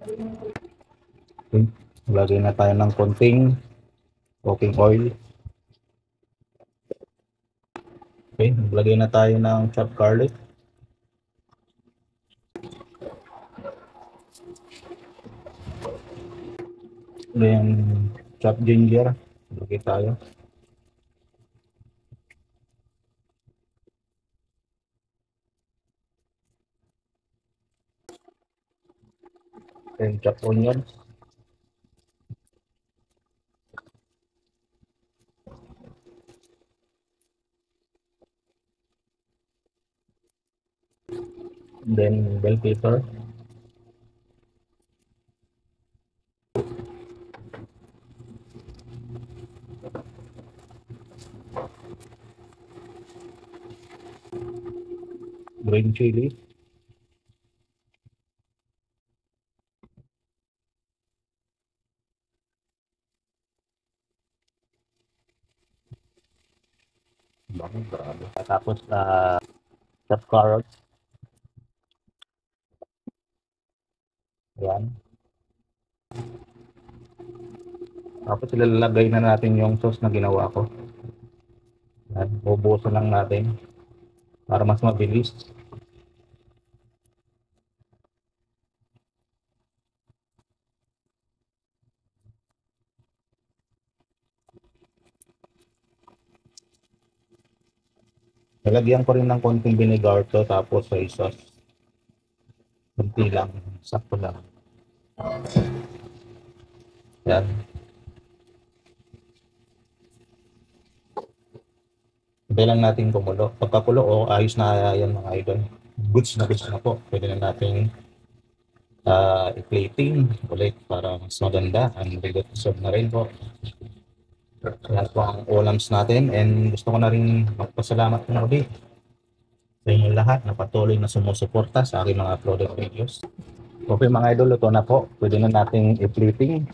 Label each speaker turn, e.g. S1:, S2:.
S1: Okay. Lagay na tayo ng konting cooking oil. Okay, lagay na tayo ng chopped garlic. Then chopped ginger. Lagay tayo. Then chopped onion. Then bell pepper. Green chili. Grabe. Tapos chopped carrots. Ayan. Tapos ilalagay na natin yung sauce na ginawa ko. Ayan. Bubuhusan lang natin para mas mabilis. Nalagyan ko rin ng konting vinegar to tapos soy sauce. Kunti lang. Sakto lang. Yan. Hintay lang natin kumulo. Pagkakulo, ayos na yan mga idol. Goods na po. Pwede na natin i-plating ulit para mas maganda. And ready to serve na rin po. Yan po ang ulams natin. And gusto ko na rin magpasalamat po muli sa inyo lahat na patuloy na sumusuporta sa aking mga uploaded videos. Okay mga idol, ito na po. Pwede na natin i-plating.